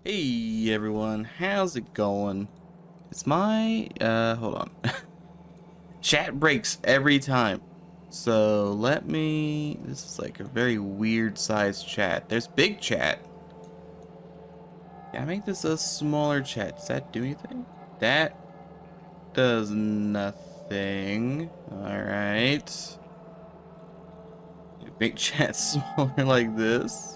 Hey everyone, how's it going? It's my, hold on. Chat breaks every time. So this is like a very weird sized chat. There's big chat. Can I make this a smaller chat? Does that do anything? That does nothing. Alright. Make chat smaller like this.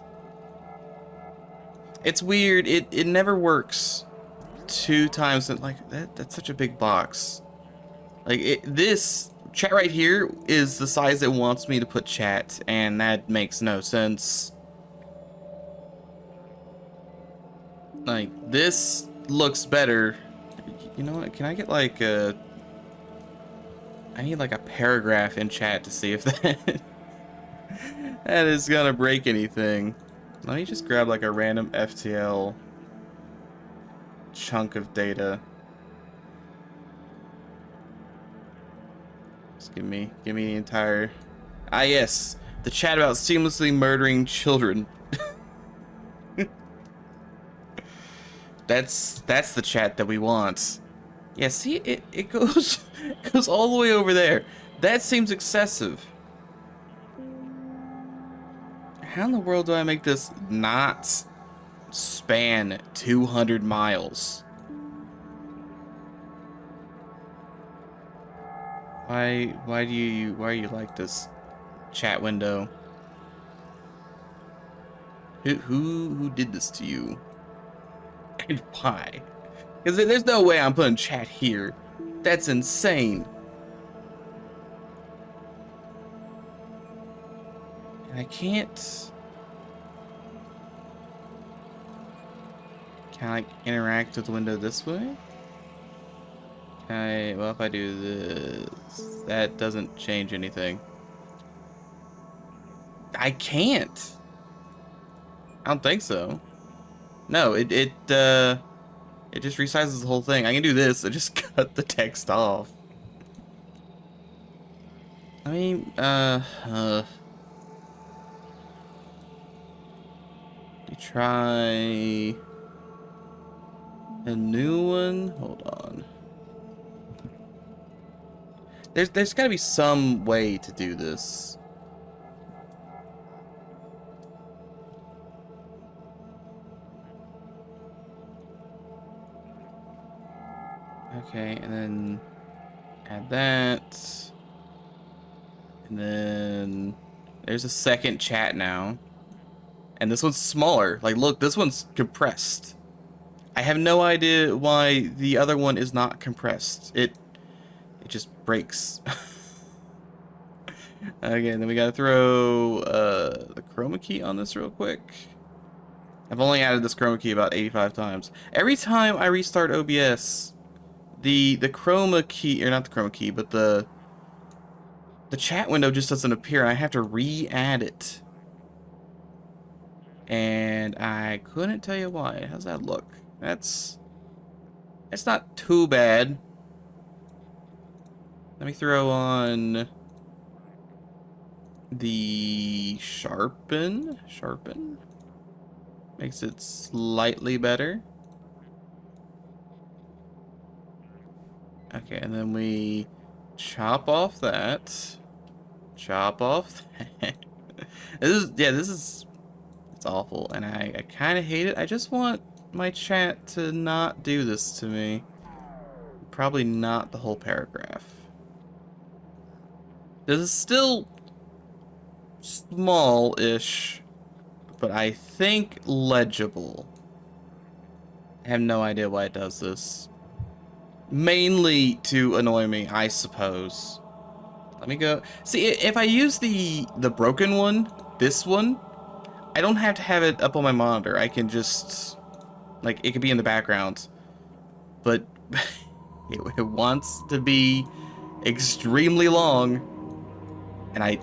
It's weird, it never works 2 times, like, that's such a big box. Like, this chat right here is the size it wants me to put chat, and that makes no sense. Like, this looks better. You know what? Can I get like I need like a paragraph in chat to see if that that is gonna break anything. Let me just grab like a random FTL chunk of data. Just give me the entire. Ah, yes, the chat about seamlessly murdering children. That's the chat that we want. Yeah, see, it goes it goes all the way over there. That seems excessive. How in the world do I make this not span 200 miles? Why are you like this, chat window? Who did this to you? And why? Because there's no way I'm putting chat here. That's insane. And I can't. Can I like interact with the window this way? Well, if I do this, that doesn't change anything. I can't. I don't think so. No, it just resizes the whole thing. I can do this. I just cut the text off. I mean, you try a new one. Hold on. There's got to be some way to do this. Okay, and then add that. And then there's a second chat now. And this one's smaller. Like, look, this one's compressed. I have no idea why the other one is not compressed. It just breaks. Again, then we gotta throw the chroma key on this real quick. I've only added this chroma key about 85 times. Every time I restart OBS, the chroma key, or not the chroma key, but the chat window just doesn't appear, and I have to re-add it. And I couldn't tell you why. How's that look? That's not too bad. Let me throw on the sharpen. Makes it slightly better. Okay, and then we chop off that. Chop off that. This is it's awful, and I kind of hate it. I just want my chat to not do this to me. Probably not the whole paragraph. This is still small-ish, but I think legible. I have no idea why it does this. Mainly to annoy me, I suppose. Let me go. See, if I use the broken one, this one, I don't have to have it up on my monitor. I can just, like, it could be in the background. But it wants to be extremely long. And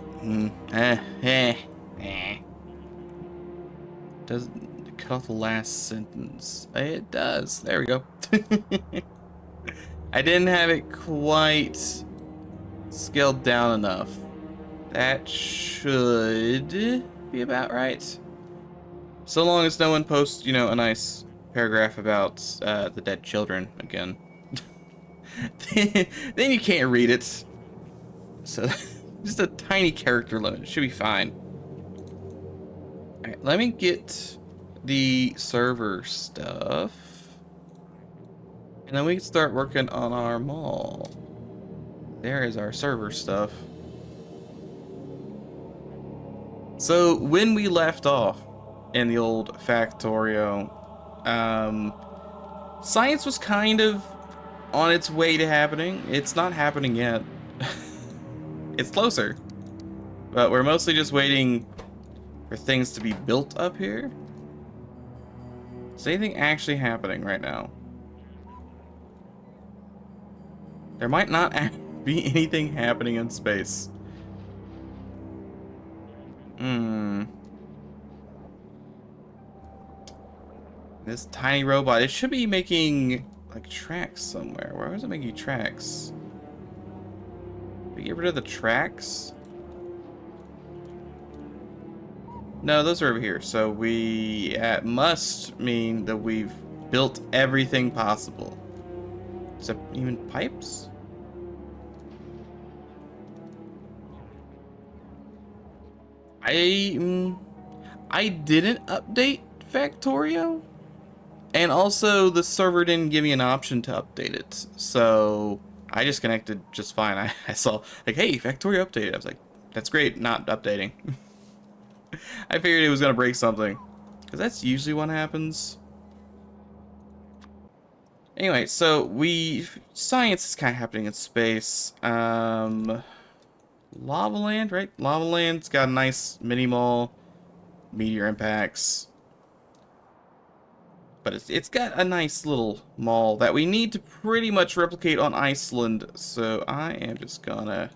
doesn't cut off the last sentence. It does. There we go. I didn't have it quite scaled down enough. That should be about right. So long as no one posts, you know, a nice paragraph about the dead children again. Then you can't read it. So just a tiny character limit. It should be fine. Alright, let me get the server stuff. And then we can start working on our mall. There is our server stuff. So when we left off in the old Factorio, science was kind of on its way to happening. It's not happening yet. It's closer. But we're mostly just waiting for things to be built up here. Is anything actually happening right now? There might not be anything happening in space. This tiny robot, it should be making like tracks somewhere. Where was it making tracks? Did we get rid of the tracks? No, those are over here. So we must mean that we've built everything possible. Except even pipes? I didn't update Factorio, and also the server didn't give me an option to update it, so I just connected just fine. I saw like, hey, Factorio updated. I was like, that's great, not updating. I figured it was gonna break something, because that's usually what happens. Anyway, so science is kind of happening in space. Lava Land, right? Lava Land's got a nice mini mall, meteor impacts. But it's got a nice little mall that we need to pretty much replicate on Iceland. So I am just gonna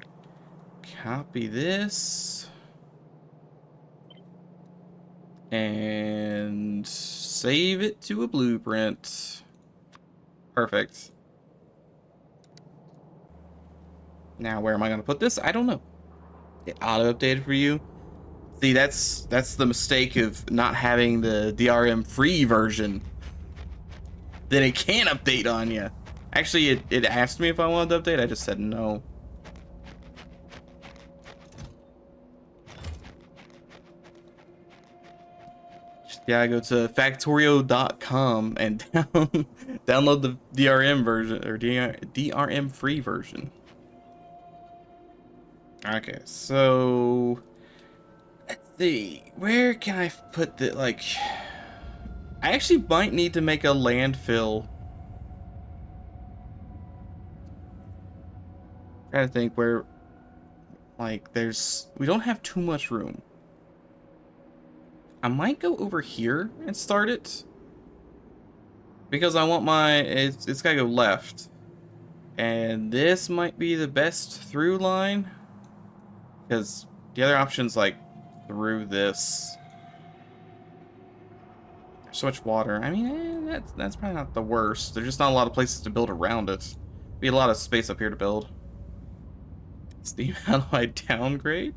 copy this and save it to a blueprint. Perfect. Now, where am I gonna put this? I don't know. It auto-updated for you. See, that's the mistake of not having the DRM free version. Then it can't update on you. Actually, it asked me if I wanted to update. I just said no. Just gotta go to factorio.com and download the DRM version, or DRM free version. Okay, so let's see. Where can I put the, like, I actually might need to make a landfill. I'm trying to think where, like, we don't have too much room. I might go over here and start it, because I want it's gotta go left. And this might be the best through line, because the other option's like through this. There's so much water. I mean, that's probably not the worst. There's just not a lot of places to build around it. Be a lot of space up here to build. Steam, how do I downgrade?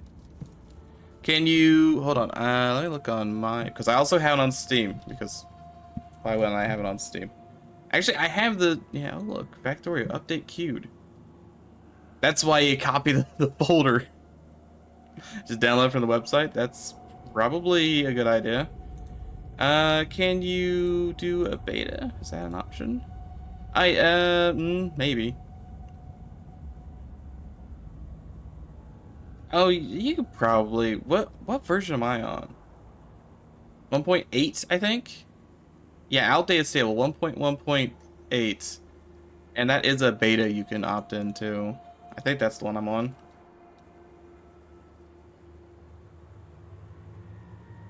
Can you hold on? Let me look on my, because I also have it on Steam. Because why wouldn't I have it on Steam? Actually, I have the, yeah. Oh, look, Factorio update queued. That's why you copy the folder. Just download from the website. That's probably a good idea. Can you do a beta? Is that an option? Maybe. Oh, you could probably, what version am I on? 1.8, I think? Yeah, outdated stable, 1.1.8. And that is a beta you can opt into. I think that's the one I'm on.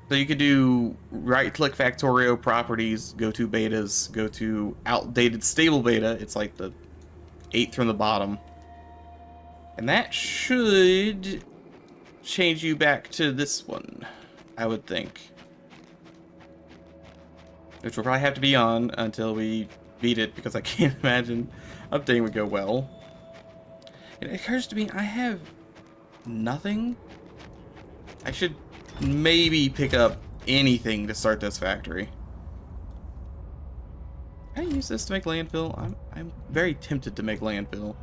So you could do right-click Factorio properties, go to betas, go to outdated stable beta. It's like the 8th from the bottom. And that should change you back to this one, I would think. Which will probably have to be on until we beat it, because I can't imagine updating would go well. It occurs to me I have nothing. I should maybe pick up anything to start this factory. Can I use this to make landfill? I'm very tempted to make landfill.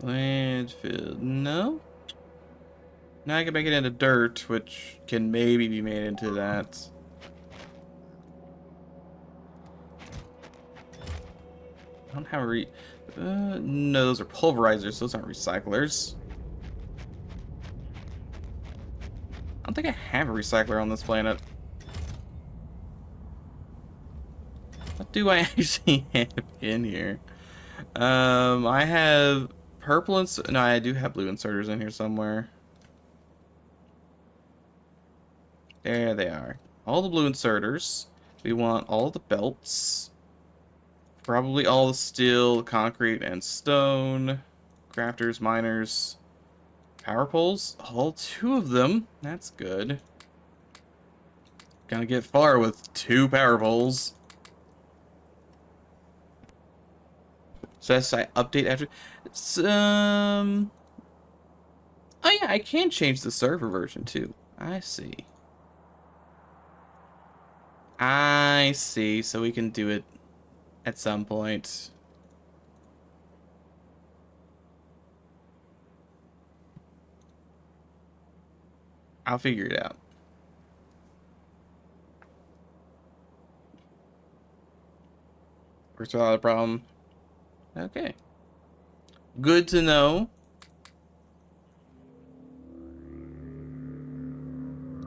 Landfill, no? Now I can make it into dirt, which can maybe be made into that. I don't have a no, those are pulverizers. Those aren't recyclers. I don't think I have a recycler on this planet. What do I actually have in here? I have purple no, I do have blue inserters in here somewhere. There they are. All the blue inserters. We want all the belts. Probably all the steel, concrete, and stone. Crafters, miners. Power poles. All 2 of them. That's good. Gonna get far with 2 power poles. So that's I update after. Oh yeah, I can change the server version too. I see. I see. So we can do it at some point. I'll figure it out. Works without a problem. Okay. Good to know.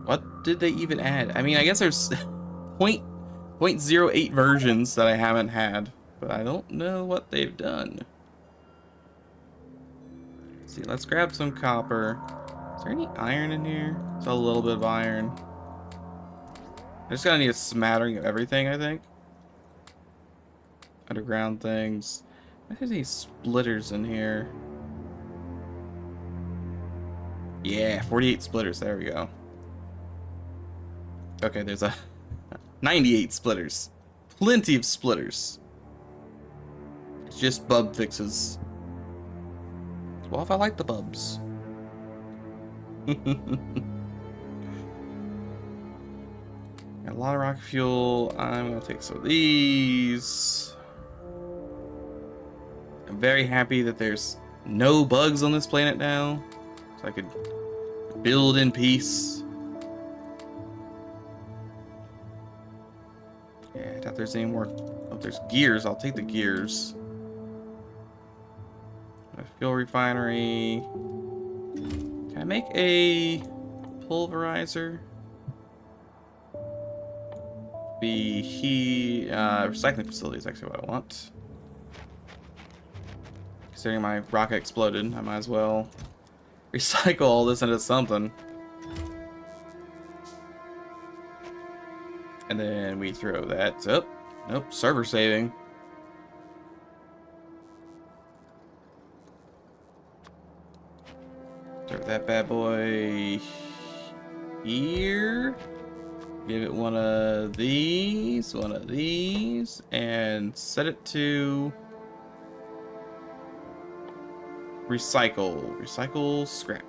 What did they even add? I mean, I guess there's 0.08 versions that I haven't had, but I don't know what they've done. Let's see, let's grab some copper. Is there any iron in here? It's a little bit of iron. I just gotta need a smattering of everything, I think. Underground things. I think there's any splitters in here. Yeah, 48 splitters. There we go. Okay, there's a 98 splitters. Plenty of splitters. It's just bub fixes. Well, if I like the bubs. Got a lot of rocket fuel. I'm gonna take some of these. I'm very happy that there's no bugs on this planet now, so I could build in peace. Yeah, I doubt there's any more. Oh, there's gears. I'll take the gears. A fuel refinery. Can I make a pulverizer? Recycling facility is actually what I want. Considering my rocket exploded, I might as well recycle all this into something. And then we throw that up. Nope, server saving. Throw that bad boy here. Give it one of these, and set it to recycle. Recycle scrap.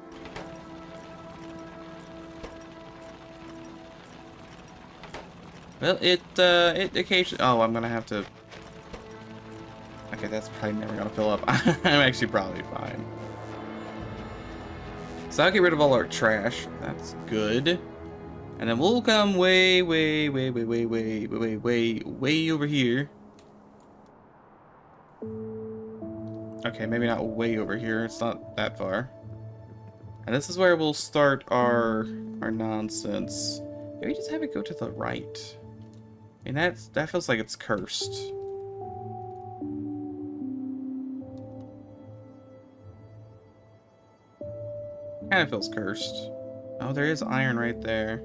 Well, it occasionally. Oh, I'm gonna have to. Okay, that's probably never gonna fill up. I'm actually probably fine. So I'll get rid of all our trash. That's good. And then we'll come way over here. Okay, maybe not way over here. It's not that far. And this is where we'll start our nonsense. Maybe just have it go to the right. And that feels like it's cursed. Kind of feels cursed. Oh, there is iron right there.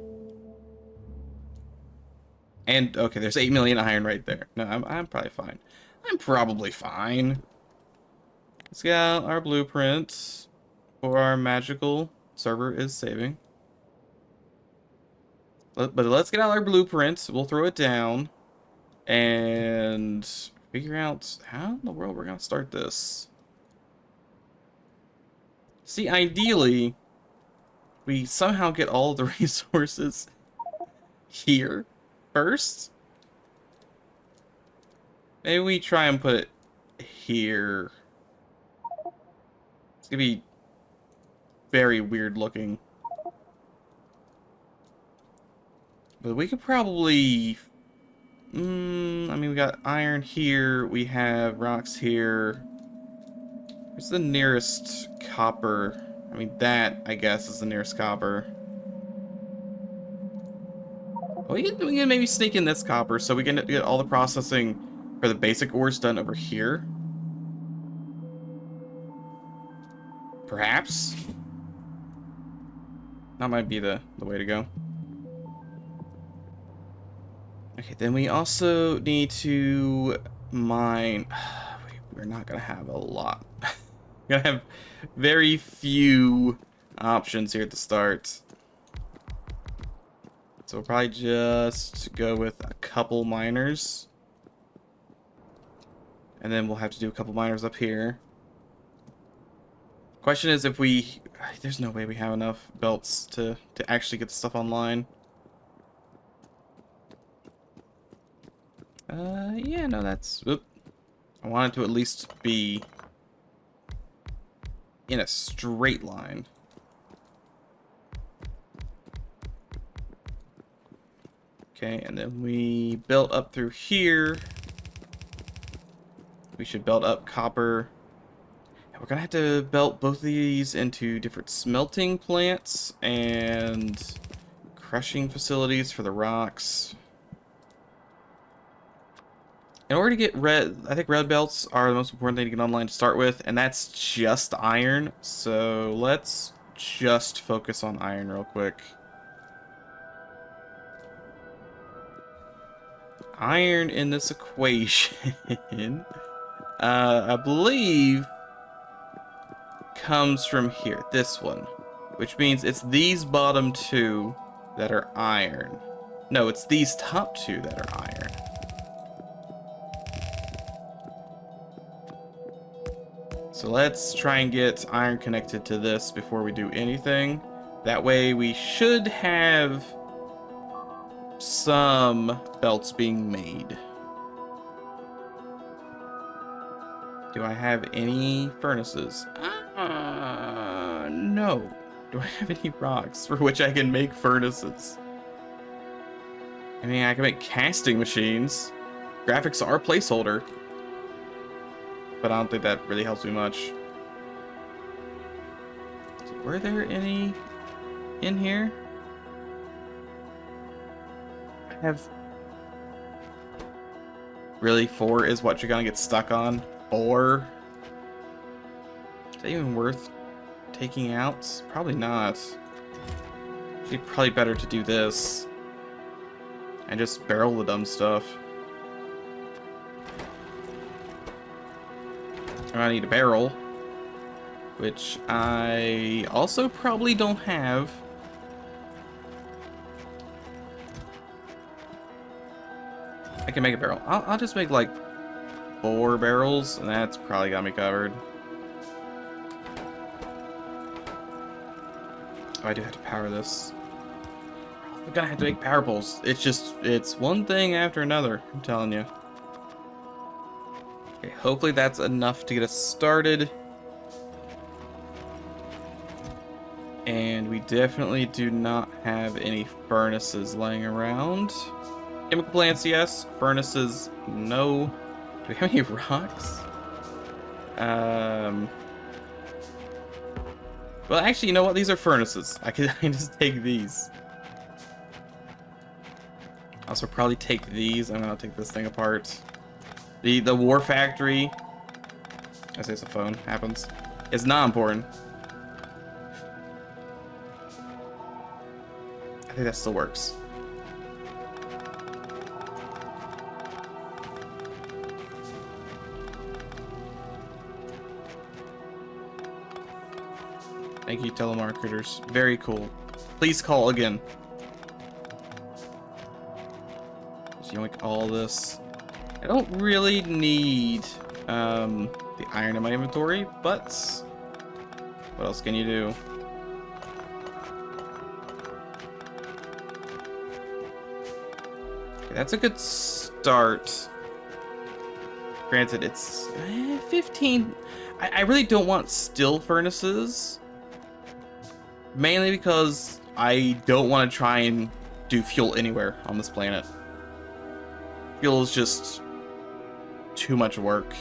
And okay, there's 8 million iron right there. No, I'm probably fine. I'm probably fine. Let's get out our blueprints for our magical server is saving. But let's get out our blueprints. We'll throw it down and figure out how in the world we're gonna start this. See, ideally, we somehow get all of the resources here first. Maybe we try and put it here. It's gonna be very weird looking. But we could probably... I mean, we got iron here. We have rocks here. Where's the nearest copper? I mean, that, I guess, is the nearest copper. We can maybe sneak in this copper so we can get all the processing for the basic ores done over here. Perhaps. That might be the way to go. Okay, then we also need to mine... We're not going to have a lot. We're going to have very few options here at the start. So we'll probably just go with a couple miners. And then we'll have to do a couple miners up here. Question is if we... There's no way we have enough belts to actually get the stuff online. Yeah, no, that's... Oop. I want it to at least be in a straight line. Okay, and then we built up through here. We should belt up copper. We're gonna have to belt both of these into different smelting plants and crushing facilities for the rocks. In order to get red, I think red belts are the most important thing to get online to start with, and that's just iron. So let's just focus on iron real quick. Iron in this equation, I believe, comes from here, this one, which means it's these bottom two that are iron. No, it's these top two that are iron. So let's try and get iron connected to this before we do anything. That way we should have some belts being made. Do I have any furnaces? No. Do I have any rocks for which I can make furnaces? I mean, I can make casting machines. Graphics are a placeholder. But I don't think that really helps me much. Were there any in here? I have... Really? 4 is what you're gonna get stuck on? 4? Is that even worth taking out? Probably not. Actually, probably better to do this. And just barrel the dumb stuff. I need a barrel, which I also probably don't have. I can make a barrel. I'll just make like 4 barrels, and that's probably got me covered. Oh, I do have to power this. I'm gonna have to make power poles. It's one thing after another, I'm telling you. Okay, hopefully that's enough to get us started. And we definitely do not have any furnaces laying around. Chemical plants, yes. Furnaces, no. Do we have any rocks? Well, actually, you know what? These are furnaces. I can just take these. Also, probably take these. I'm gonna take this thing apart. The war factory, I say it's a phone, happens, is not important. I think that still works. Thank you, telemarketers. Very cool. Please call again. Just yoink all this. I don't really need the iron in my inventory, but what else can you do? That's a good start. Granted, it's 15. I really don't want still furnaces. Mainly because I don't want to try and do fuel anywhere on this planet. Fuel is just too much work.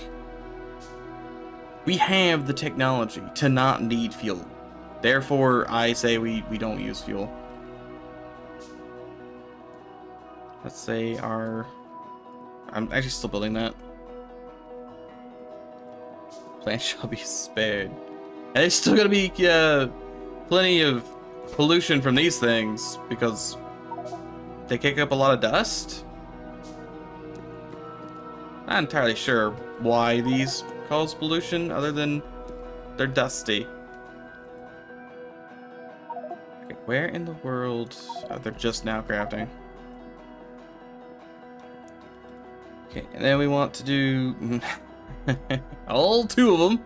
We have the technology to not need fuel. Therefore, I say we don't use fuel. Let's say our... I'm actually still building that. Plant shall be spared. And there's still gonna be plenty of pollution from these things because they kick up a lot of dust. Not entirely sure why these cause pollution other than they're dusty. Okay, where in the world? Oh, they're just now crafting. Okay, and then we want to do all 2 of them.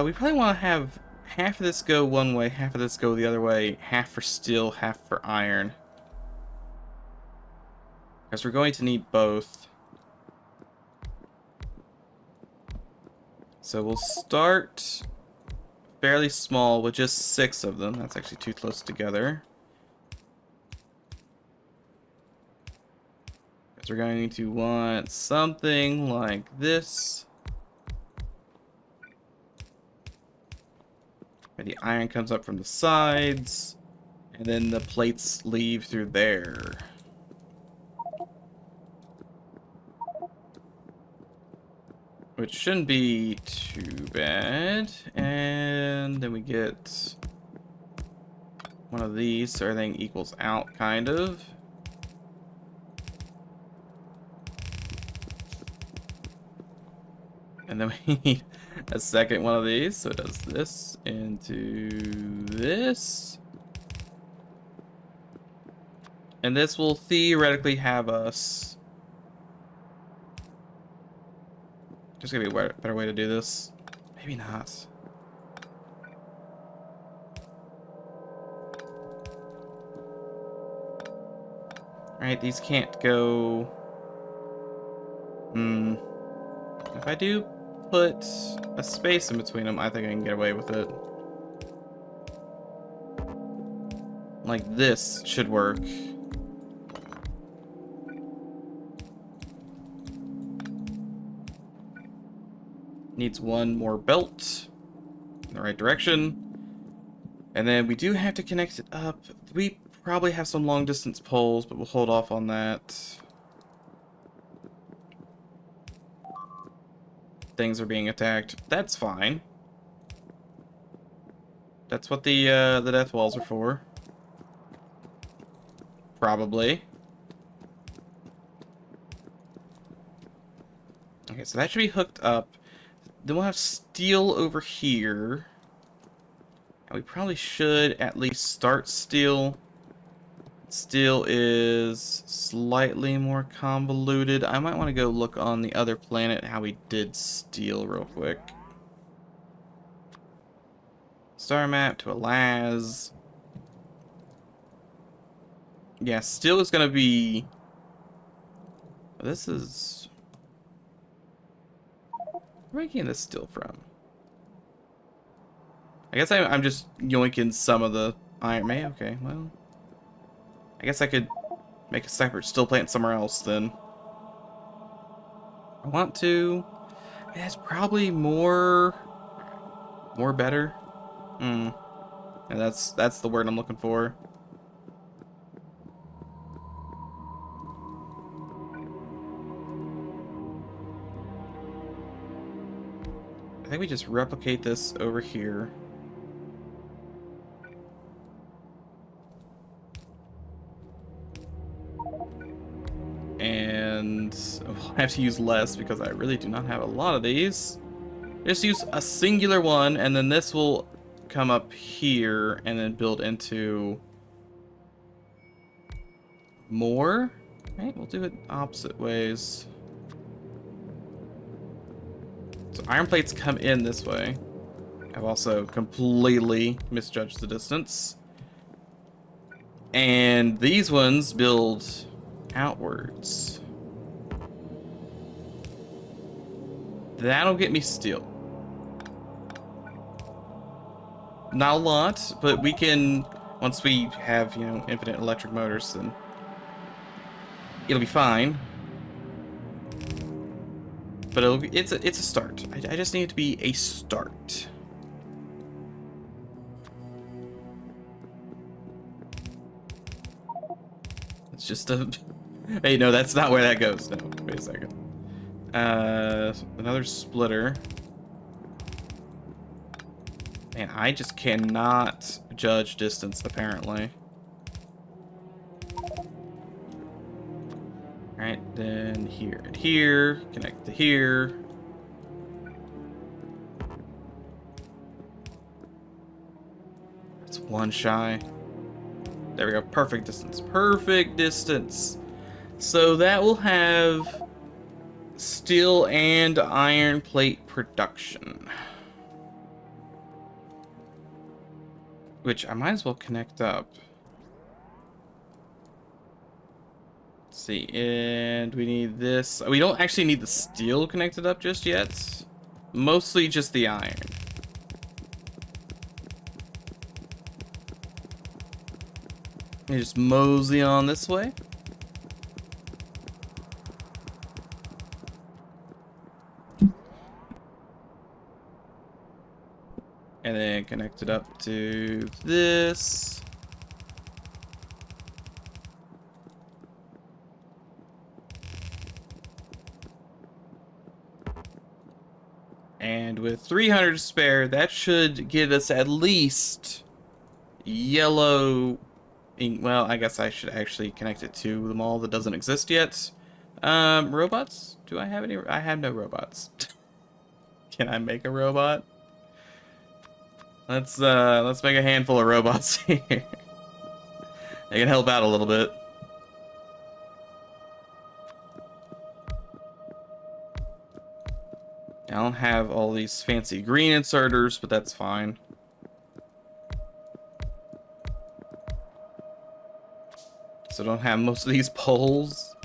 We probably want to have half of this go one way, half of this go the other way, half for steel, half for iron. Because we're going to need both. So we'll start fairly small with just 6 of them. That's actually too close together. Because we're going to want something like this. Where the iron comes up from the sides. And then the plates leave through there. Which shouldn't be too bad. And then we get one of these so everything equals out, kind of. And then we need a second one of these. So it does this into this. And this will theoretically have us... There's gonna be a better way to do this. Maybe not. Alright, these can't go... If I do put a space in between them, I think I can get away with it. Like this should work. Needs one more belt in the right direction. And then we do have to connect it up. We probably have some long distance poles, but we'll hold off on that. Things are being attacked. That's fine. That's what the death walls are for. Probably. Okay, so that should be hooked up. Then we'll have steel over here. And we probably should at least start steel. Steel is slightly more convoluted. I might want to go look on the other planet how we did steel real quick. Star map to Alaz. Yeah, steel is going to be... This is... Where am I getting this steel from? I guess I'm just yoinking some of the iron. Okay, well... I guess I could make a separate steel plant somewhere else then. I want to... That's probably more better. And that's the word I'm looking for. I think we just replicate this over here. And we'll have to use less because I really do not have a lot of these. Just use a singular one, and then this will come up here and then build into more. Right, we'll do it opposite ways. So iron plates come in this way. I've also completely misjudged the distance. And these ones build outwards. That'll get me steel. Not a lot, but we can, once we have, you know, infinite electric motors, then it'll be fine. But it's a start. I just need it to be a start. It's just a... Hey, no, that's not where that goes. No, wait a second. Another splitter. Man, I just cannot judge distance, apparently. Alright, then here and here. Connect to here. That's one shy. There we go. Perfect distance. Perfect distance. So that will have steel and iron plate production. Which I might as well connect up. Let's see, and we need this. We don't actually need the steel connected up just yet. Mostly just the iron. You just mosey on this way. And then connect it up to this. And with 300 to spare, that should get us at least yellow ink. Well, I guess I should actually connect it to the mall that doesn't exist yet. Robots? Do I have any? I have no robots. Can I make a robot? Let's make a handful of robots here. They can help out a little bit. I don't have all these fancy green inserters, but that's fine. So don't have most of these poles.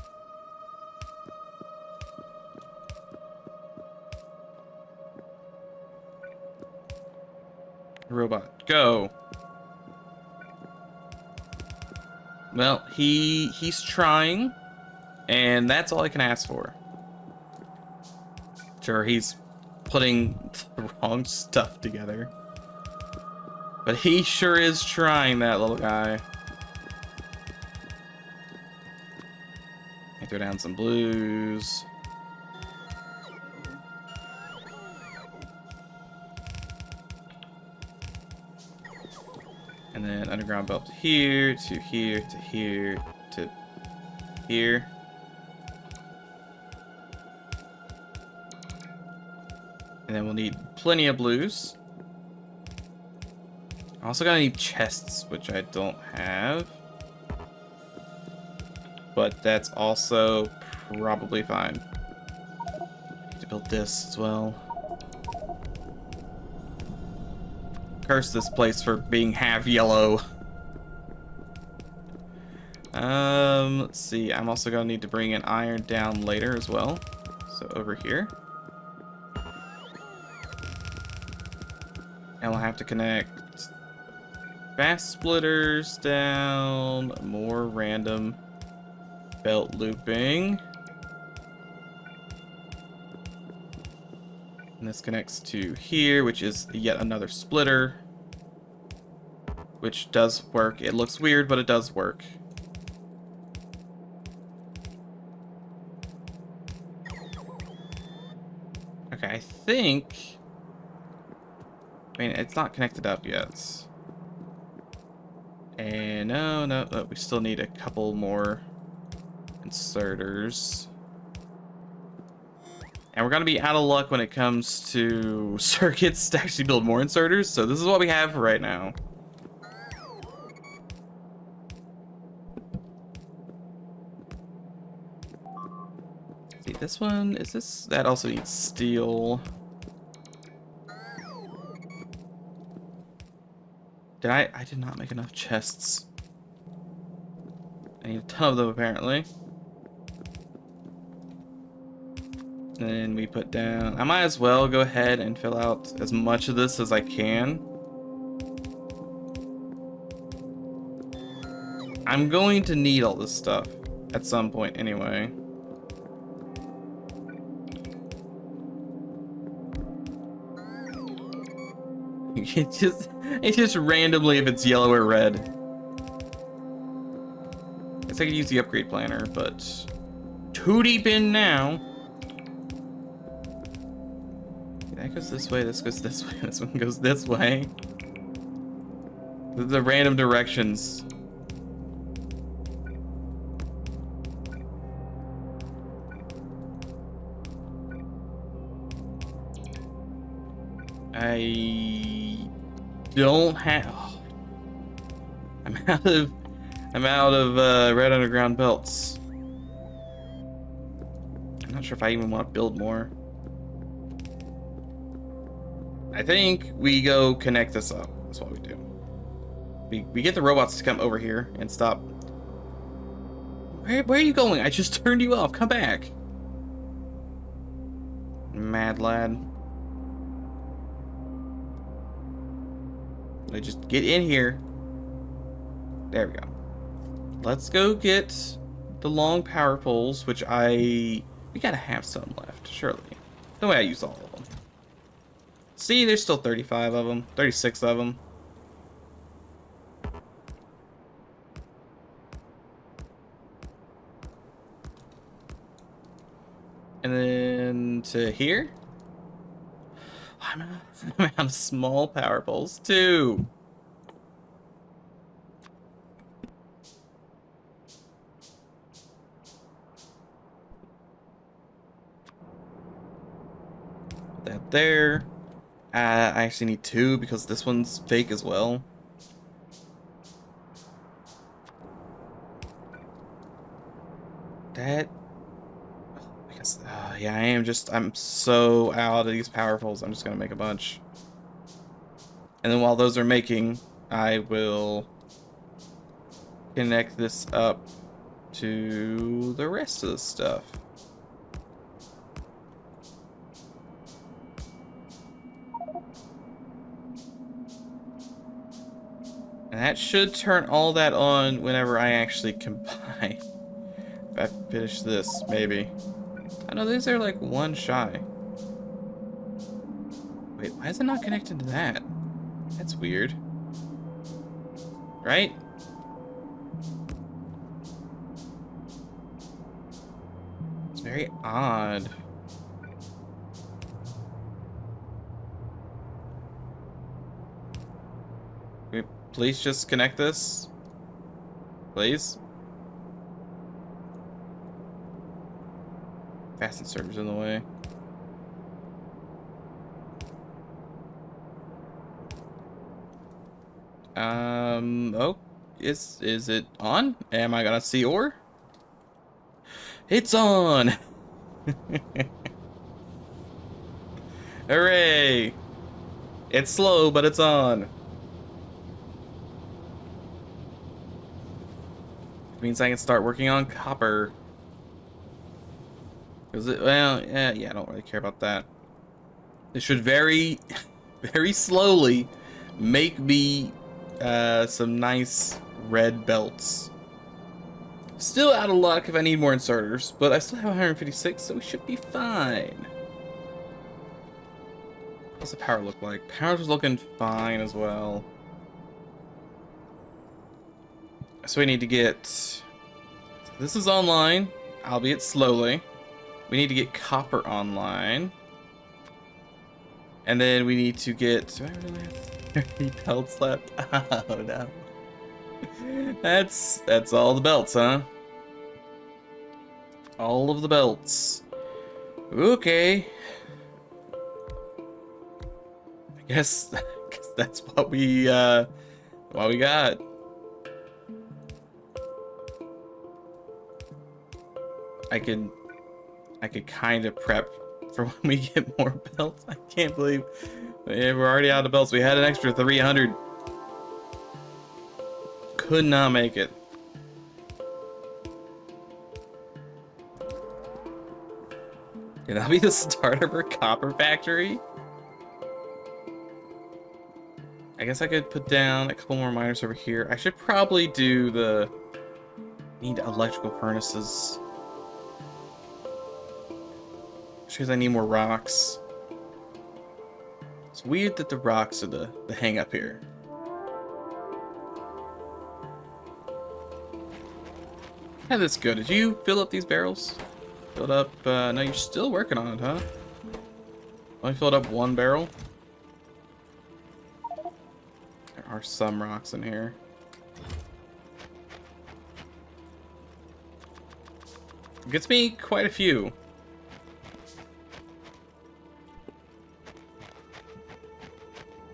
Robot, go. Well, he's trying, and that's all I can ask for. Sure, he's putting the wrong stuff together. But he sure is trying, that little guy. I throw down some blues. And then underground belt to here, to here, to here, to here. And then we'll need plenty of blues. I'm also gonna need chests, which I don't have. But that's also probably fine. Need to build this as well. Curse this place for being half yellow. Let's see. I'm also gonna need to bring an iron down later as well. So over here. And we'll have to connect fast splitters down, more random belt looping. And this connects to here, which is yet another splitter. Which does work. It looks weird, but it does work. Okay, I think... I mean, it's not connected up yet. And no, we still need a couple more inserters. And we're gonna be out of luck when it comes to circuits to actually build more inserters, so this is what we have right now. See, this one, is this? That also needs steel. I did not make enough chests. I need a ton of them apparently. And then we put down, I might as well go ahead and fill out as much of this as I can. I'm going to need all this stuff at some point anyway. It's just randomly if it's yellow or red. I guess I could use the upgrade planner, but too deep in now. That goes this way, this goes this way, this one goes this way. The random directions. I don't have. Oh. I'm out of red underground belts. I'm not sure if I even want to build more. I think we go connect this up. That's what we do. We get the robots to come over here and stop. Where are you going? I just turned you off. Come back. Mad lad. Let just get in here. There we go. Let's go get the long power poles, which we gotta have some left, surely. No way I use all of them. See, there's still 35 of them, 36 of them. And then to here. I'm out of small power poles too. Put that there. I actually need 2 because this one's fake as well. That. Because, yeah, I'm so out of these power poles. I'm just gonna make a bunch. And then while those are making, I will connect this up to the rest of the stuff. And that should turn all that on whenever I actually combine. If I finish this, maybe. I know these are like one shy. Wait, why is it not connected to that? That's weird. Right? It's very odd. Can we please just connect this? Please? Fasten server's in the way. Oh, is it on? Am I gonna see ore? It's on! Hooray! It's slow, but it's on. It means I can start working on copper. Is it? Well, yeah, I don't really care about that. It should very, very slowly make me some nice red belts. Still out of luck if I need more inserters, but I still have 156, so we should be fine. What's the power look like? Power's looking fine as well. So we need to get... This is online, albeit slowly. We need to get copper online. And then we need to get... Do I really have 30 belts left? Oh no. That's all the belts, huh? All of the belts. Okay. I guess that's what we got. I could kind of prep for when we get more belts. I can't believe we're already out of belts. We had an extra 300. Could not make it. Can that be the start of our copper factory? I guess I could put down a couple more miners over here. I should probably do the... Need electrical furnaces. Just because I need more rocks. It's weird that the rocks are the hang up here. Yeah, that's good. Did you fill up these barrels? Filled up, no, you're still working on it, huh? Only filled up one barrel. There are some rocks in here. Gets me quite a few.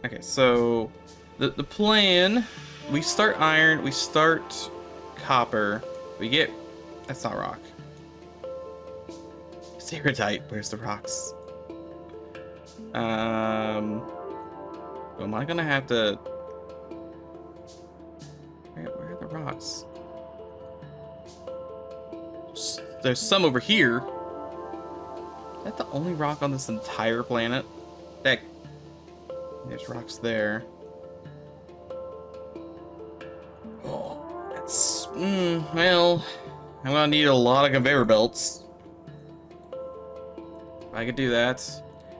Okay, so the plan, we start iron, we start copper, we get, that's not rock. It's iridite, where's the rocks? Am I gonna have to, where are the rocks? There's some over here. Is that the only rock on this entire planet? That, there's rocks there. Oh, that's, well, I'm gonna need a lot of conveyor belts. I could do that.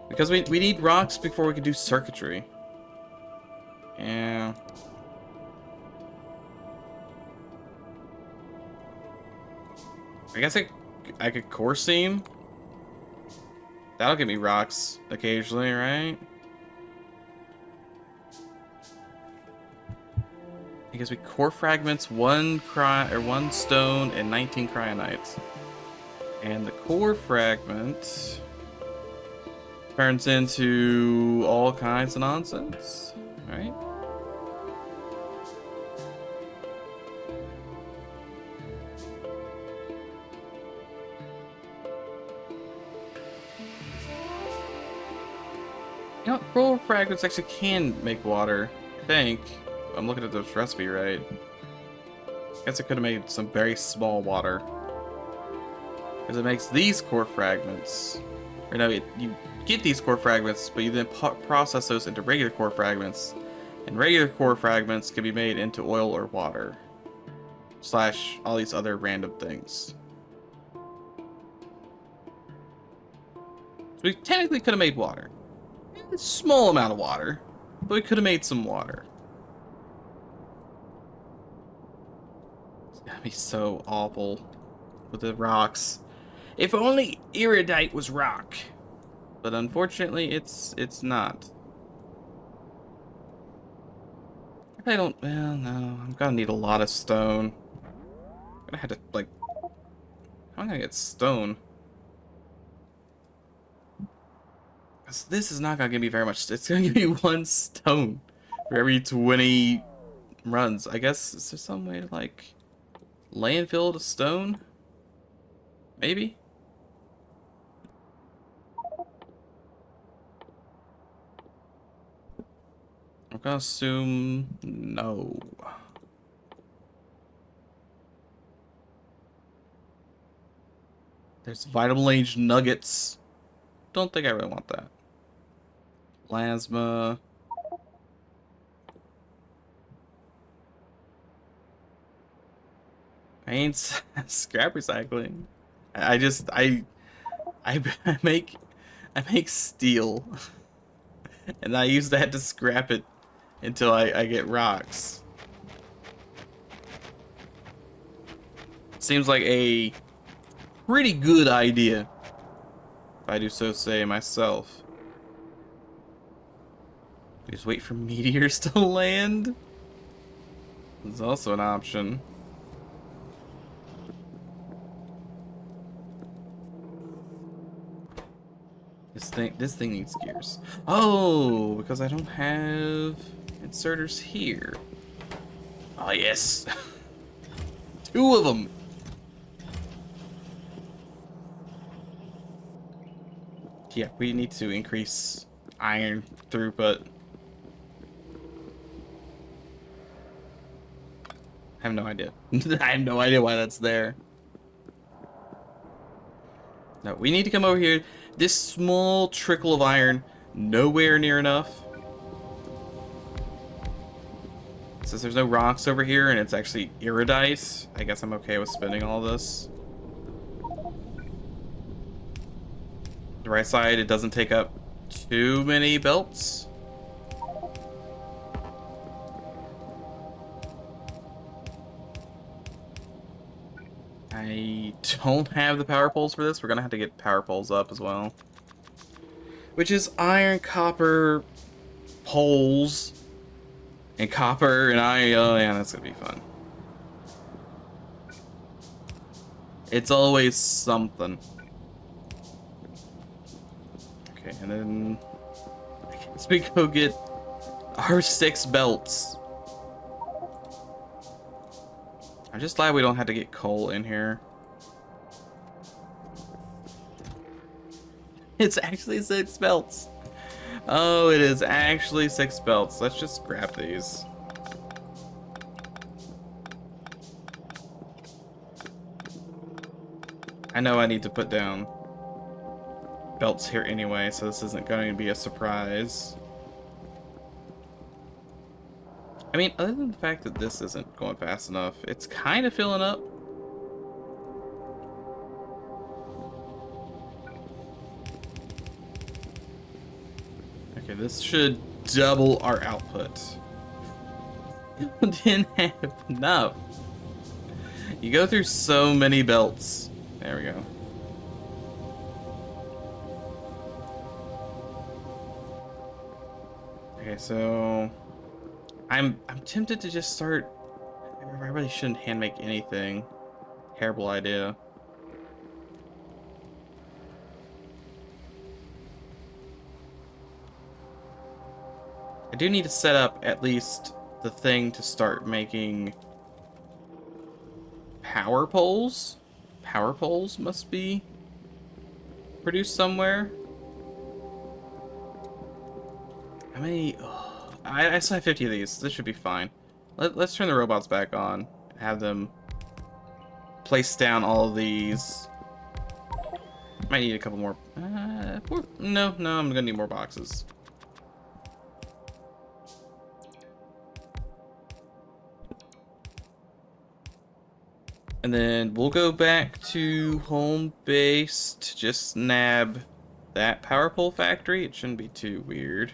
Because we need rocks before we can do circuitry. Yeah. I guess I could core seam. That'll give me rocks occasionally, right? Because we core fragments one stone and 19 cryonites. And the core fragment turns into all kinds of nonsense, right? You know, core fragments actually can make water, I think. I'm looking at this recipe right. Guess I could have made some very small water. Because it makes these core fragments. Or no, you get these core fragments, but you then process those into regular core fragments. And regular core fragments can be made into oil or water. Slash all these other random things. So we technically could have made water. A small amount of water. But we could have made some water. It's gonna be so awful with the rocks. If only iridite was rock. But unfortunately, it's not. I don't, well, no. I'm gonna need a lot of stone. I'm gonna have to, like, how am I gonna get stone? Because this is not gonna give me very much. It's gonna give me 1 stone for every 20 runs. I guess, is there some way to, like, landfill to stone? Maybe? I'm gonna assume no. There's vitamin age nuggets. Don't think I really want that. Plasma. I ain't scrap recycling. I make steel. And I use that to scrap it until I get rocks. Seems like a pretty good idea, if I do so say myself. Just wait for meteors to land. There's also an option. This thing needs gears. Oh, because I don't have inserters here. Oh yes, 2 of them. Yeah, we need to increase iron throughput. I have no idea. I have no idea why that's there. No, we need to come over here. This small trickle of iron, nowhere near enough. Since there's no rocks over here and it's actually iridite, I guess I'm okay with spending all this. The right side, it doesn't take up too many belts. I don't have the power poles for this. We're gonna have to get power poles up as well. Which is iron, copper, poles, and copper, and iron. Oh, yeah, that's gonna be fun. It's always something. Okay, and then I guess we go get our 6 belts. I'm just glad we don't have to get coal in here. It's actually 6 belts. Oh, it is actually 6 belts. Let's just grab these. I know I need to put down belts here anyway, so this isn't going to be a surprise. I mean, other than the fact that this isn't going fast enough, it's kind of filling up. Okay, this should double our output. Didn't have enough. You go through so many belts. There we go. Okay, so I'm tempted to just start. I really shouldn't hand make anything. Terrible idea. I do need to set up at least the thing to start making power poles. Power poles must be produced somewhere. How many? Oh, I still have 50 of these. This should be fine. Let's turn the robots back on and have them place down all of these. Might need a couple more. No, I'm gonna need more boxes. And then we'll go back to home base to just nab that power pole factory. It shouldn't be too weird.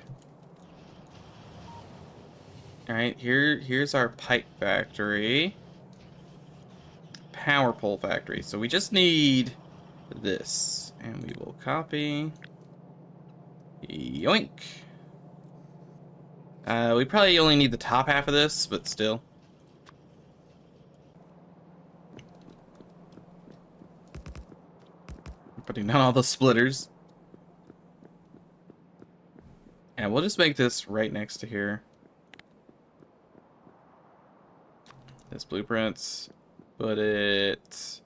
Alright, here's our pipe factory. Power pole factory. So we just need this. And we will copy. Yoink. We probably only need the top half of this, but still. Putting down all the splitters. And we'll just make this right next to here. This blueprints. Put it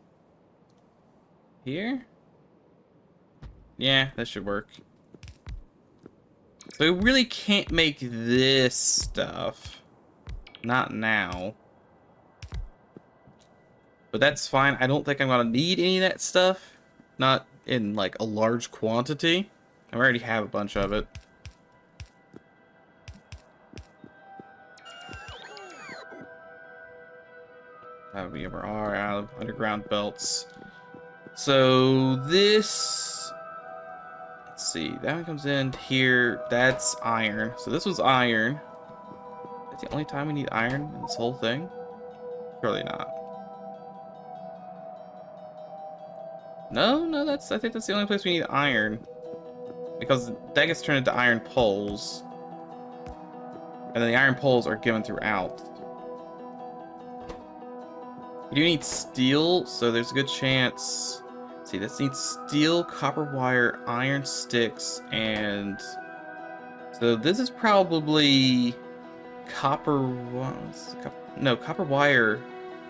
here. Yeah, that should work. So we really can't make this stuff. Not now. But that's fine. I don't think I'm gonna need any of that stuff. Not in like a large quantity. I already have a bunch of it. We are out of underground belts. So this, let's see, that one comes in here. That's iron. So this was iron. That's the only time we need iron in this whole thing? Surely not. No, I think that's the only place we need iron. Because that gets turned into iron poles. And then the iron poles are given throughout. You do need steel, so there's a good chance. Let's see, this needs steel, copper wire, iron sticks, and so this is probably copper wire.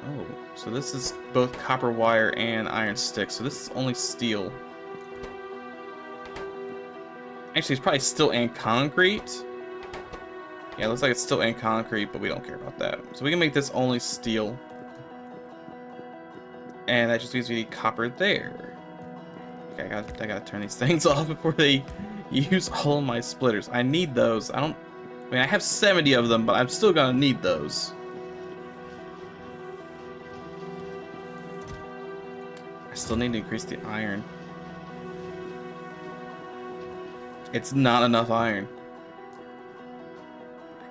Oh, so this is both copper wire and iron sticks. So this is only steel. Actually, it's probably steel and concrete. Yeah, it looks like it's steel and concrete, but we don't care about that. So we can make this only steel. And that just means we need copper there. Okay, I gotta turn these things off before they use all my splitters. I need those. I mean, I have 70 of them, but I'm still gonna need those. I still need to increase the iron. It's not enough iron.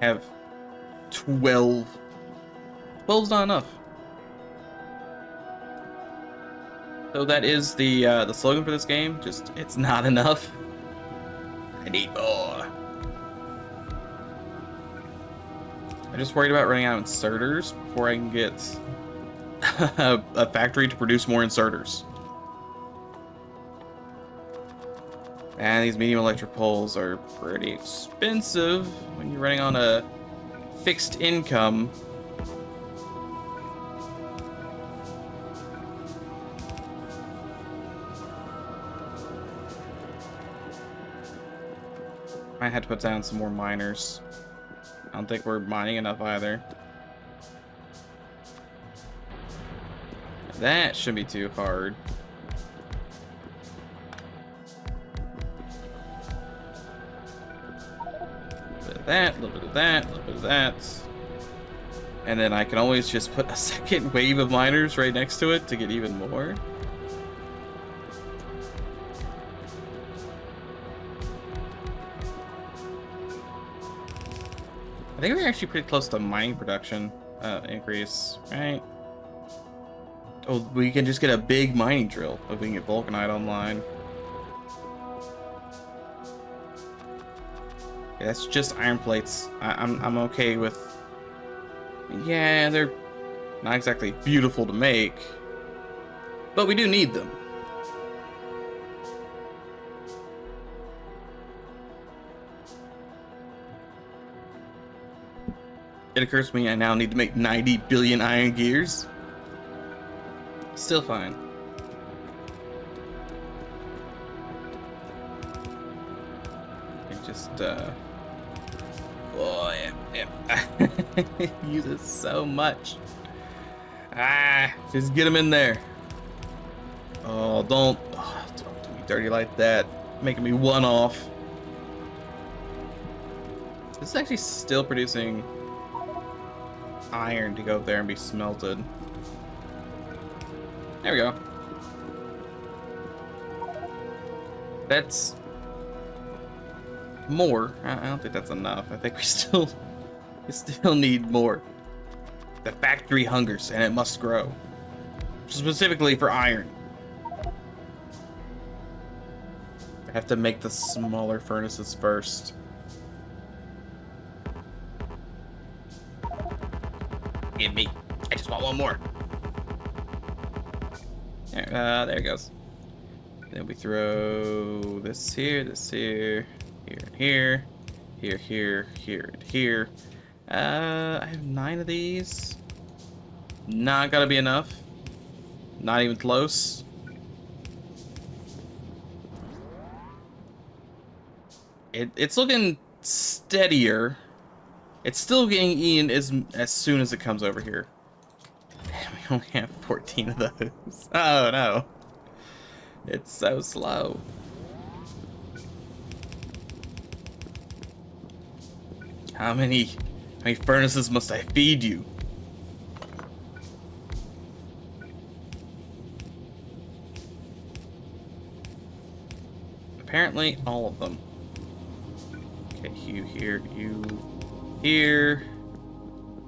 I have 12. 12's not enough. So that is the slogan for this game. Just, it's not enough. I need more. I'm just worried about running out of inserters before I can get a factory to produce more inserters. And these medium electric poles are pretty expensive when you're running on a fixed income. I had to put down some more miners. I don't think we're mining enough either. That shouldn't be too hard. That, a little bit of that, a little bit of that. And then I can always just put a second wave of miners right next to it to get even more. I think we're actually pretty close to mining production increase, right? Oh, we can just get a big mining drill if we can get vulcanite online. Yeah, that's just iron plates. I'm okay with. Yeah, they're not exactly beautiful to make, but we do need them. It occurs to me I now need to make 90 billion iron gears. Still fine. I just, oh, yeah. Use it so much. Just get them in there. Oh, don't do me dirty like that. Making me one off. This is actually still producing iron to go up there and be smelted. There we go. That's more. I don't think that's enough. I think we still need more. The factory hungers and it must grow. Specifically for iron. I have to make the smaller furnaces first. Give me. I just want one more. There it goes. Then we throw this here, here, and here, here, and here. I have 9 of these. Not gonna be enough. Not even close. It's looking steadier. It's still getting eaten as soon as it comes over here. Damn, we only have 14 of those. Oh no. It's so slow. How many furnaces must I feed you? Apparently all of them. Okay, you here, you here.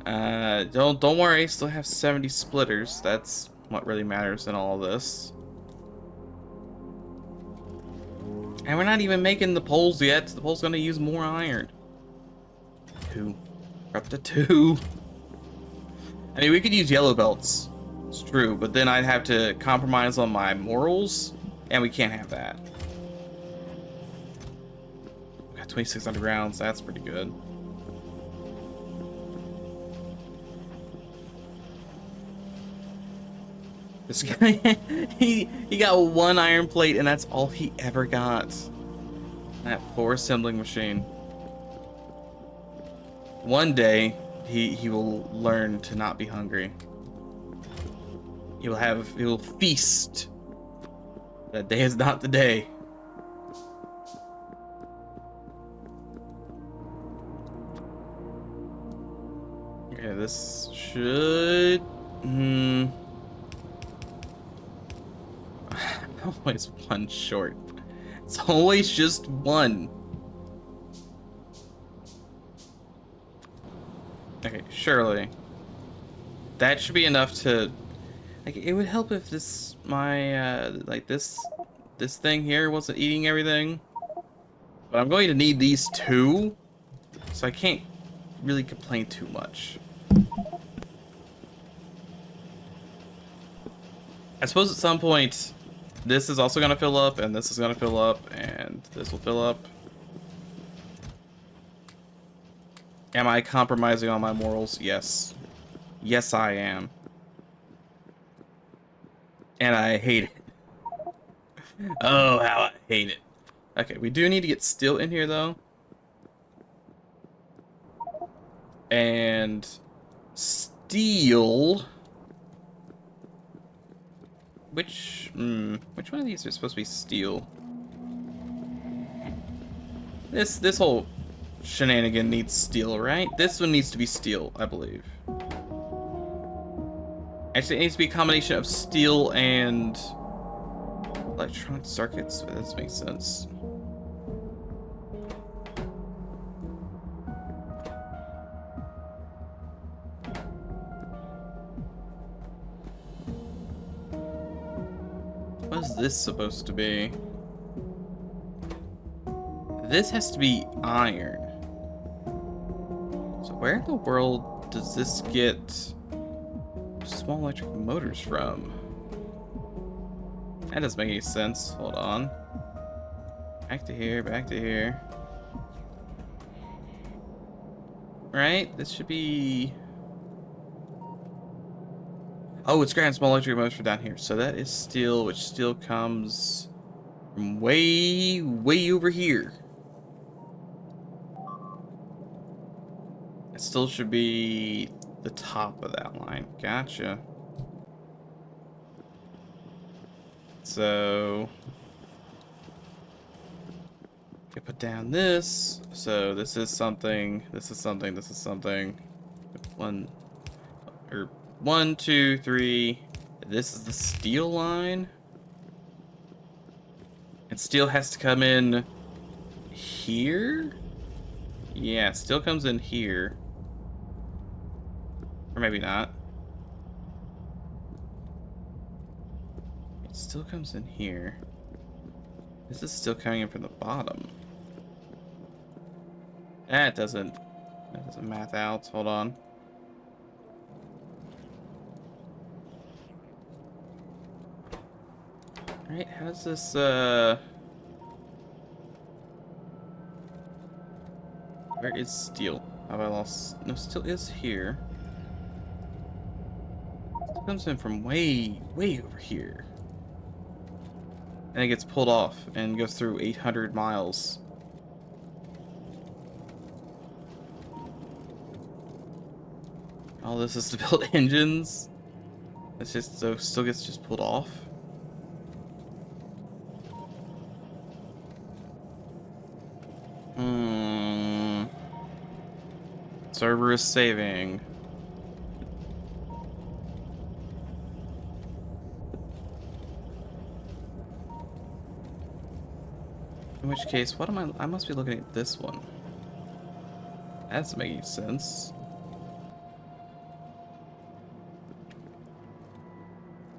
Don't worry, still have 70 splitters. That's what really matters in all of this. And we're not even making the poles yet. The pole's gonna use more iron. 2. We're up to 2. I mean, we could use yellow belts. It's true, but then I'd have to compromise on my morals, and we can't have that. We got 26 undergrounds. That's pretty good. This guy, he got 1 iron plate, and that's all he ever got. That poor assembling machine. One day, he will learn to not be hungry. He will feast That day is not the day. Okay, this should... always one short. It's always just one. Okay, surely. That should be enough to... Like, it would help if this, like this thing here wasn't eating everything. But I'm going to need these two, so I can't really complain too much. I suppose at some point, this is also going to fill up, and this is going to fill up, and this will fill up. Am I compromising on my morals? Yes. Yes, I am. And I hate it. Oh, how I hate it. Okay, we do need to get steel in here, though. And steel... Which one of these are supposed to be steel? This whole shenanigan needs steel, right? This one needs to be steel, I believe. Actually, it needs to be a combination of steel and electronic circuits. That makes sense. What is this supposed to be? This has to be iron. So where in the world does this get small electric motors from? That doesn't make any sense. Hold on. Back to here, back to here. Right? This should be... Oh, it's grabbing small electric motors from down here. So that is steel, which steel comes from way, way over here. It still should be the top of that line. Gotcha. So... I put down this. So this is something, this is something, this is something. One, two, three. This is the steel line. And steel has to come in here? Yeah, steel comes in here. Or maybe not. It still comes in here. This is still coming in from the bottom. That doesn't math out. Hold on. Alright, how's this, where is steel? Have I lost? No, steel is here. It comes in from way, way over here. And it gets pulled off and goes through 800 miles. All this is to build engines. It's just, so still gets just pulled off. Server is saving. In which case, what am I must be looking at this one. That's making sense.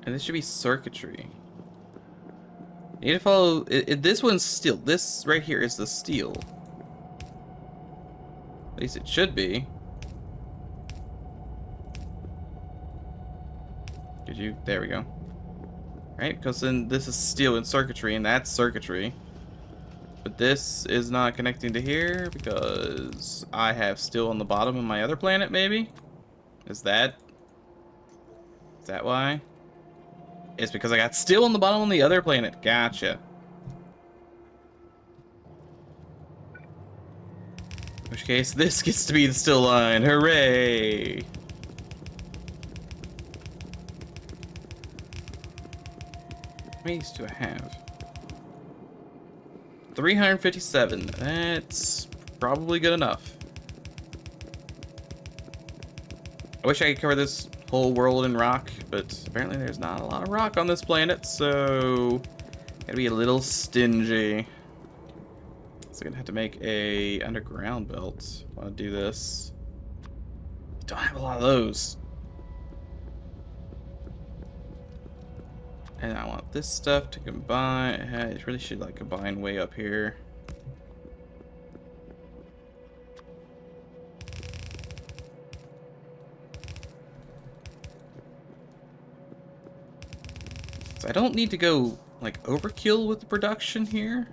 And this should be circuitry. You need to follow, this one's steel. This right here is the steel. At least it should be. Did you? There we go. Right? Because then this is steel and circuitry, and that's circuitry. But this is not connecting to here because I have steel on the bottom of my other planet, maybe? Is that why? It's because I got steel on the bottom on the other planet. Gotcha. In which case, this gets to be the steel line. Hooray! many of these do I have? 357. That's probably good enough. I wish I could cover this whole world in rock, but apparently there's not a lot of rock on this planet, so gotta be a little stingy. So I'm gonna have to make a underground belt while I do this. Don't have a lot of those. And I want this stuff to combine. It really should like combine way up here. So I don't need to go like overkill with the production here.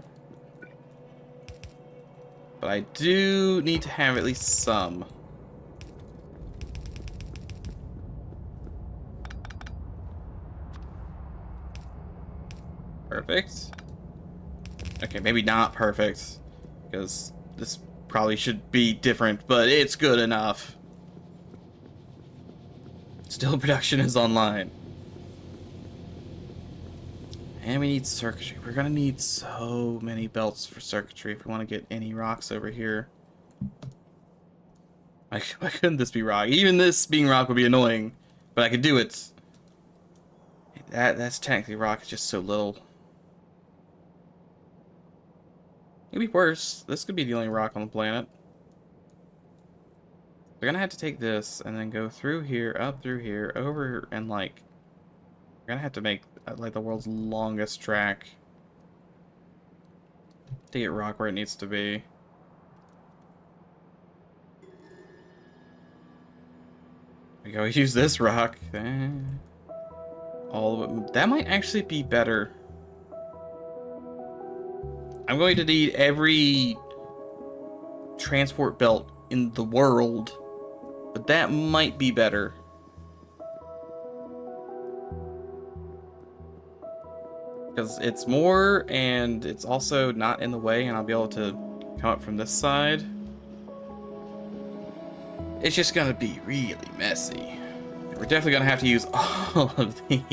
But I do need to have at least some. Perfect. Okay, maybe not perfect, because this probably should be different, but it's good enough. Still, production is online. And we need circuitry. We're gonna need so many belts for circuitry if we want to get any rocks over here. Why couldn't this be rock? Even this being rock would be annoying, but I could do it. That's technically rock, it's just so little. It'd be worse. This could be the only rock on the planet. We're gonna have to take this and then go through here, up through here, over, and like... We're gonna have to make like the world's longest track to get rock where it needs to be. We go use this rock. All of it. That might actually be better. I'm going to need every transport belt in the world, but that might be better. Because it's more, and it's also not in the way, and I'll be able to come up from this side. It's just gonna be really messy. We're definitely gonna have to use all of these.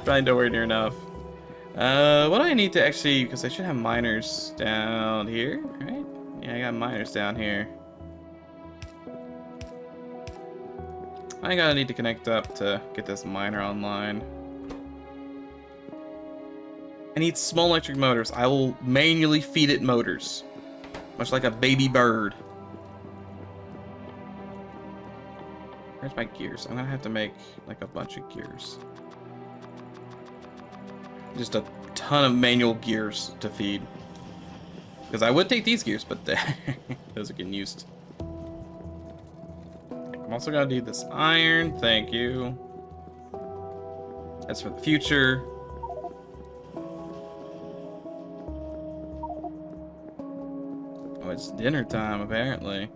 Probably nowhere near enough. What do I need to actually, because I should have miners down here, right? Yeah, I got miners down here. I gotta need to connect up to get this miner online. I need small electric motors. I will manually feed it motors. Much like a baby bird. Where's my gears? I'm gonna have to make like a bunch of gears. Just a ton of manual gears to feed. Because I would take these gears, but those are getting used. I'm also gonna need this iron. Thank you. That's for the future. Oh, it's dinner time, apparently.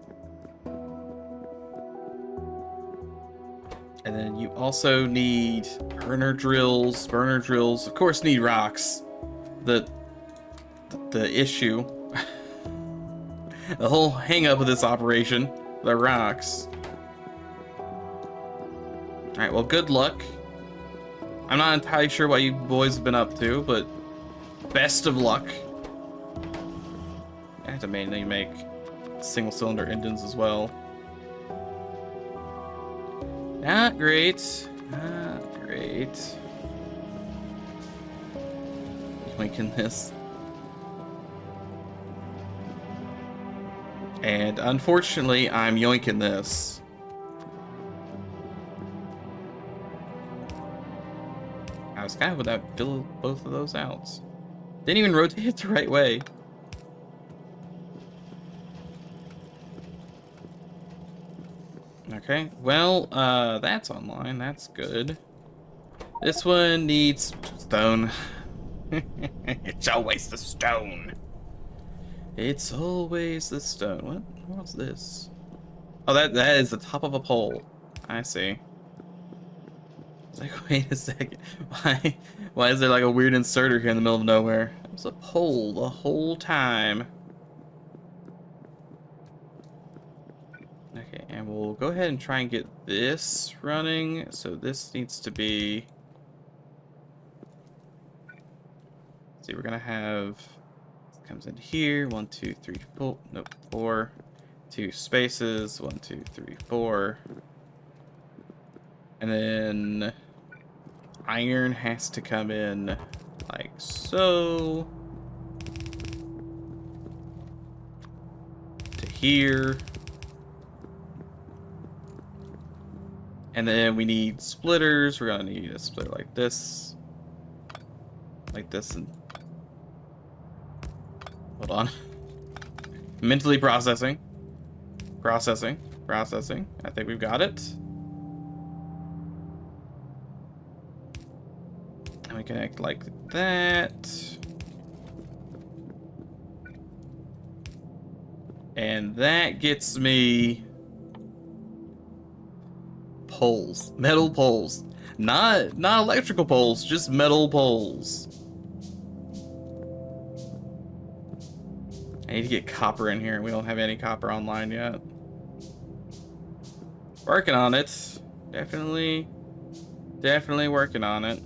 And then you also need burner drills. Burner drills, of course, need rocks. The issue, the whole hang-up of this operation, the rocks. All right, well, good luck. I'm not entirely sure what you boys have been up to, but best of luck. I have to mainly make single-cylinder engines as well. Not great. Not great. Yoinking this. And unfortunately, I'm yoinking this. I was kind of without fill both of those out. Didn't even rotate it the right way. Okay, well, that's online. That's good. This one needs stone. It's always the stone. It's always the stone. What's this? Oh, that is the top of a pole. I see. It's like, wait a second. Why is there like a weird inserter here in the middle of nowhere? It was a pole the whole time. Okay, and we'll go ahead and try and get this running. So this needs to be we're gonna have, this comes in here, 1, 2, 3, 4, nope, 4, 2 spaces, 1, 2, 3, 4. And then iron has to come in like so. To here. And then we need splitters. We're gonna need a splitter like this. Like this and... Hold on. Mentally processing. Processing. Processing. I think we've got it. And we connect like that. And that gets me poles. Metal poles. Not electrical poles, just metal poles. I need to get copper in here. We don't have any copper online yet. Working on it. Definitely working on it.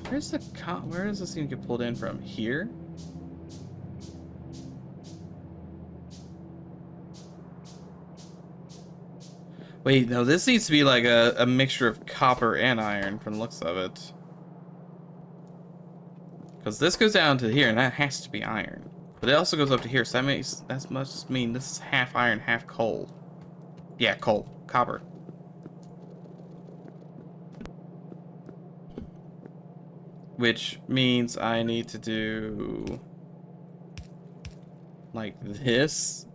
Where does this thing get pulled in from? Here? Wait, no, this needs to be like a mixture of copper and iron from the looks of it. Because this goes down to here, and that has to be iron. But it also goes up to here, so that must mean this is half iron, half coal. Yeah, coal. Copper. Which means I need to do... like this.